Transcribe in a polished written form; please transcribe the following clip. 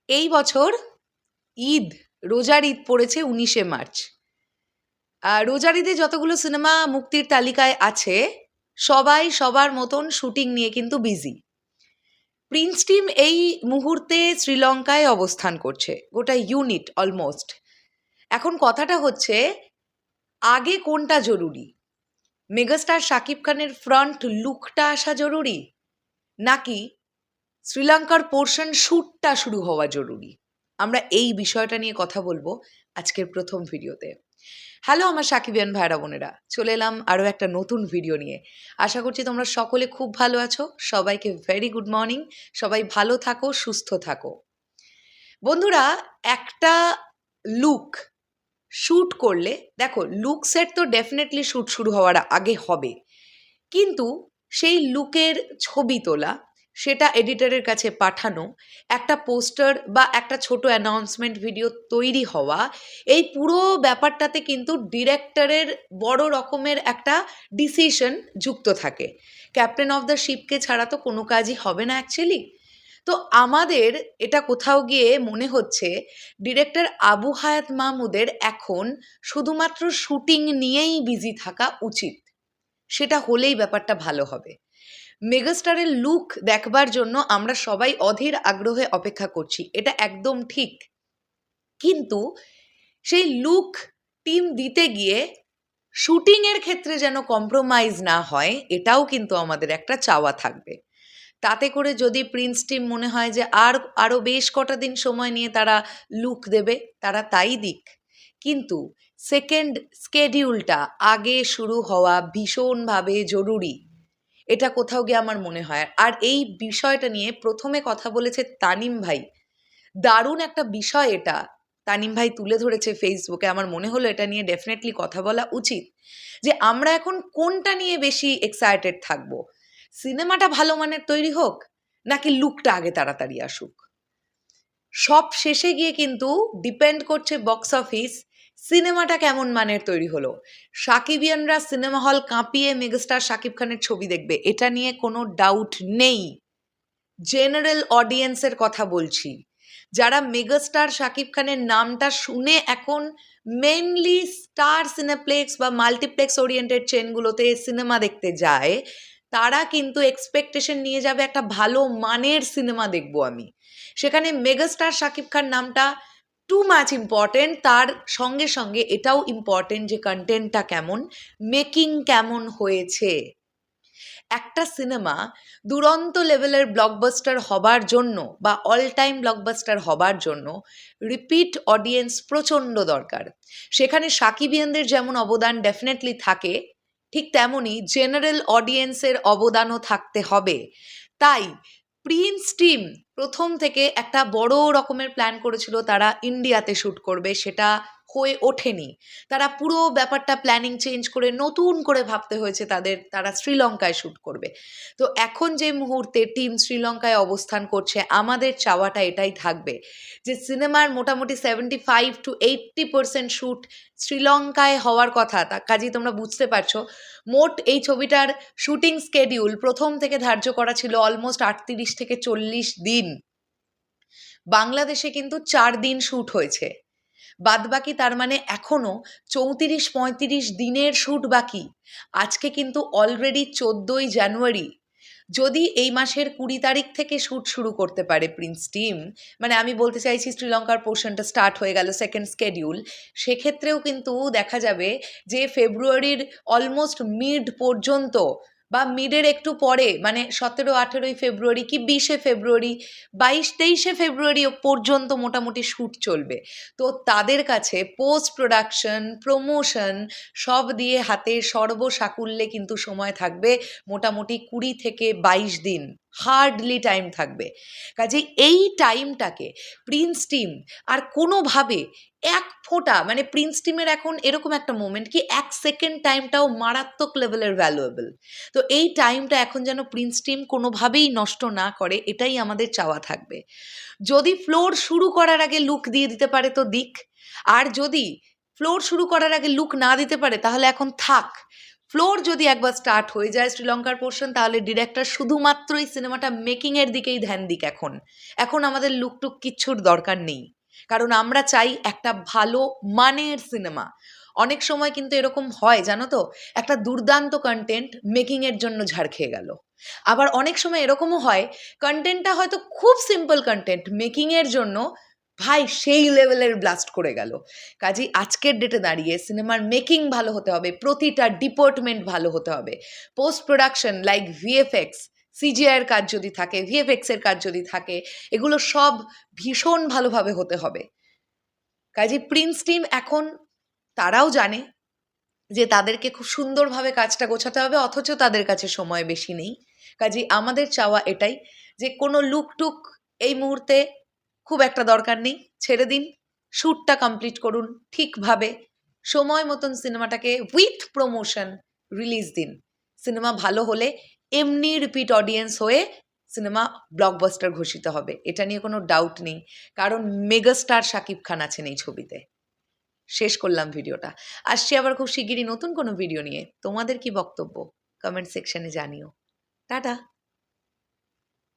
এই বছর ঈদ, রোজার ঈদ পড়েছে ১৯শে মার্চ। রোজার ঈদে যতগুলো সিনেমা মুক্তির তালিকায় আছে, সবাই সবার মতন শুটিং নিয়ে কিন্তু বিজি। প্রিন্স টিম এই মুহূর্তে শ্রীলঙ্কায় অবস্থান করছে, গোটা ইউনিট অলমোস্ট। এখন কথাটা হচ্ছে, আগে কোনটা জরুরি? মেগাস্টার শাকিব খানের ফ্রন্ট লুকটা আসা জরুরি, নাকি শ্রীলঙ্কার পোর্শন শ্যুটটা শুরু হওয়া জরুরি? আমরা এই বিষয়টা নিয়ে কথা বলবো আজকের প্রথম ভিডিওতে। হ্যালো আমার সাকিবিয়ান ভাইরা বোনেরা, চলে এলাম আরও একটা নতুন ভিডিও নিয়ে। আশা করছি তোমরা সকলে খুব ভালো আছো। সবাইকে ভেরি গুড মর্নিং। সবাই ভালো থাকো, সুস্থ থাকো। বন্ধুরা, একটা লুক শ্যুট করলে, দেখো লুক সেট তো ডেফিনেটলি শ্যুট শুরু হওয়ার আগে হবে, কিন্তু সেই লুকের ছবি তোলা, সেটা এডিটরের কাছে পাঠানো, একটা পোস্টার বা একটা ছোট অ্যানাউন্সমেন্ট ভিডিও তৈরি হওয়া, এই পুরো ব্যাপারটাতে কিন্তু ডিরেক্টরের বড় রকমের একটা ডিসিশন যুক্ত থাকে। ক্যাপ্টেন অফ দ্য শিপকে ছাড়া তো কোনো কাজই হবে না অ্যাকচুয়ালি। তো আমাদের এটা কোথাও গিয়ে মনে হচ্ছে ডিরেক্টর আবু হায়াত মাহমুদের এখন শুধুমাত্র শুটিং নিয়েই বিজি থাকা উচিত। সেটা হলেই ব্যাপারটা ভালো হবে। মেগাস্টারের লুক দেখবার জন্য আমরা সবাই অধীর আগ্রহে অপেক্ষা করছি, এটা একদম ঠিক। কিন্তু সেই লুক টিম দিতে গিয়ে শুটিংয়ের ক্ষেত্রে যেন কম্প্রোমাইজ না হয়, এটাও কিন্তু আমাদের একটা চাওয়া থাকবে। তাতে করে যদি প্রিন্স টিম মনে হয় যে আরও বেশ কটা দিন সময় নিয়ে তারা লুক দেবে, তারা তাই দিক। কিন্তু সেকেন্ড স্কেডিউলটা আগে শুরু হওয়া ভীষণভাবে জরুরি, এটা কোথাও গিয়ে আমার মনে হয়। আর এই বিষয়টা নিয়ে প্রথমে কথা বলেছে তানিম ভাই। দারুণ একটা বিষয় এটা তানিম ভাই তুলে ধরেছে ফেসবুকে। আমার মনে হলো এটা নিয়ে ডেফিনেটলি কথা বলা উচিত, যে আমরা এখন কোনটা নিয়ে বেশি এক্সাইটেড থাকবো। সিনেমাটা ভালো মানের তৈরি হোক, নাকি লুকটা আগে তাড়াতাড়ি আসুক? সব শেষে গিয়ে কিন্তু ডিপেন্ড করছে বক্স অফিস, সিনেমাটা কেমন মানের তৈরি হলো। সাকিবিয়ানরা সিনেমা হল কাঁপিয়ে মেগাস্টার শাকিব খানের ছবি দেখবে, এটা নিয়ে কোনো ডাউট নেই। জেনারেল অডিয়েন্সের কথা বলছি, যারা মেগাস্টার শাকিব খানের নামটা শুনে এখন মেনলি স্টার সিনেপ্লেক্স বা মাল্টিপ্লেক্স ওরিয়েন্টেড চেনগুলোতে সিনেমা দেখতে যায়, তারা কিন্তু এক্সপেকটেশন নিয়ে যাবে একটা ভালো মানের সিনেমা দেখবো আমি। সেখানে মেগাস্টার শাকিব খান নামটা টু মাচ ইম্পর্টেন্ট, তার সঙ্গে সঙ্গে এটাও ইম্পর্টেন্ট যে কন্টেন্টটা কেমন, মেকিং কেমন হয়েছে। একটা সিনেমা দুরন্ত লেভেলের ব্লকবাস্টার হবার জন্য বা অল টাইম ব্লকবাস্টার হবার জন্য রিপিট অডিয়েন্স প্রচণ্ড দরকার। সেখানে সাকিবিয়ানদের যেমন অবদান ডেফিনেটলি থাকে, ঠিক তেমনই জেনারেল অডিয়েন্সের অবদানও থাকতে হবে। তাই প্রিন্স টিম প্রথম থেকে একটা বড় রকমের প্ল্যান করেছিল, তারা ইন্ডিয়াতে শ্যুট করবে, সেটা হয়ে ওঠেনি। তারা পুরো ব্যাপারটা প্ল্যানিং চেঞ্জ করে নতুন করে ভাবতে হয়েছে তাদের, তারা শ্রীলঙ্কায় শ্যুট করবে। তো এখন যে মুহূর্তে টিম শ্রীলঙ্কায় অবস্থান করছে, আমাদের চাওয়াটা এটাই থাকবে যে সিনেমার মোটামুটি 75-80% শ্যুট শ্রীলঙ্কায় হওয়ার কথা। তা কাজেই তোমরা বুঝতে পারছো, মোট এই ছবিটার শুটিং স্কেডিউল প্রথম থেকে ধার্য করা ছিল অলমোস্ট 38 থেকে 40 দিন। বাংলাদেশে কিন্তু 4 দিন শ্যুট হয়েছে, বাদবাকি তার মানে এখনো 34-35 দিনের শ্যুট বাকি। আজকে কিন্তু অলরেডি 14ই জানুয়ারি। যদি এই মাসের 20 তারিখ থেকে শ্যুট শুরু করতে পারে প্রিন্স টিম, মানে আমি বলতে চাইছি শ্রীলঙ্কার পোর্শনটা স্টার্ট হয়ে গেল সেকেন্ড স্কেডিউল, সেক্ষেত্রেও কিন্তু দেখা যাবে যে ফেব্রুয়ারির অলমোস্ট মিড পর্যন্ত বা মিডের একটু পরে, মানে 17-18 ফেব্রুয়ারি কি 20 ফেব্রুয়ারি, 22-23 ফেব্রুয়ারি পর্যন্ত মোটামুটি শ্যুট চলবে। তো তাদের কাছে পোস্ট প্রোডাকশন, প্রমোশন সব দিয়ে হাতে সর্বসাকুল্যে কিন্তু সময় থাকবে মোটামুটি 20 থেকে 22 দিন, হার্ডলি টাইম থাকবে। কাজে এই টাইমটাকে প্রিন্স টিম আর কোনোভাবে এক ফোঁটা, মানে প্রিন্স টিমের এখন এরকম একটা মোমেন্ট কি 1 সেকেন্ড টাইমটাও মারাত্মক লেভেলের ভ্যালুয়েবল। তো এই টাইমটা এখন যেন প্রিন্স টিম কোনোভাবেই নষ্ট না করে, এটাই আমাদের চাওয়া থাকবে। যদি ফ্লোর শুরু করার আগে লুক দিয়ে দিতে পারে তো দিক, আর যদি ফ্লোর শুরু করার আগে লুক না দিতে পারে তাহলে এখন থাক। ফ্লোর যদি একবার স্টার্ট হয়ে যায় শ্রীলঙ্কার পোর্শন, তাহলে ডিরেক্টর শুধুমাত্র এই সিনেমাটা মেকিংয়ের দিকেই ধ্যান দিক। এখন আমাদের লুকটুক কিচ্ছুর দরকার নেই, কারণ আমরা চাই একটা ভালো মানের সিনেমা। অনেক সময় কিন্তু এরকম হয় জানো তো, একটা দুর্দান্ত কন্টেন্ট মেকিংয়ের জন্য ঝাড় খেয়ে গেল। আবার অনেক সময় এরকমও হয়, কন্টেন্টটা হয়তো খুব সিম্পল কন্টেন্ট, মেকিংয়ের জন্য ভাই সেই লেভেলের ব্লাস্ট করে গেল। কাজেই আজকের ডেটে দাঁড়িয়ে সিনেমার মেকিং ভালো হতে হবে, প্রতিটা ডিপার্টমেন্ট ভালো হতে হবে। পোস্ট প্রোডাকশন লাইক ভিএফএক্স, সিজিআইয়ের কাজ যদি থাকে, ভিএফএক্সের কাজ যদি থাকে, এগুলো সব ভীষণ ভালোভাবে হতে হবে। কাজেই প্রিন্স টিম এখন তারাও জানে যে তাদেরকে খুব সুন্দরভাবে কাজটা গোছাতে হবে, অথচ তাদের কাছে সময় বেশি নেই। কাজেই আমাদের চাওয়া এটাই যে কোনো লুকটুক এই মুহূর্তে খুব একটা দরকার নেই, ছেড়ে দিন, শ্যুটটা কমপ্লিট করুন ঠিকভাবে, সময় মতন সিনেমাটাকে উইথ প্রমোশন রিলিজ দিন। সিনেমা ভালো হলে এমনি রিপিট অডিয়েন্স হয়ে সিনেমা ব্লকবাস্টার ঘোষিত হবে, এটা নিয়ে কোনো ডাউট নেই, কারণ মেগাস্টার শাকিব খান আছেন এই ছবিতে। শেষ করলাম ভিডিওটা, আসছি আবার খুব শিগগিরই নতুন কোনো ভিডিও নিয়ে। তোমাদের কি বক্তব্য কমেন্ট সেকশনে জানিও। টাটা।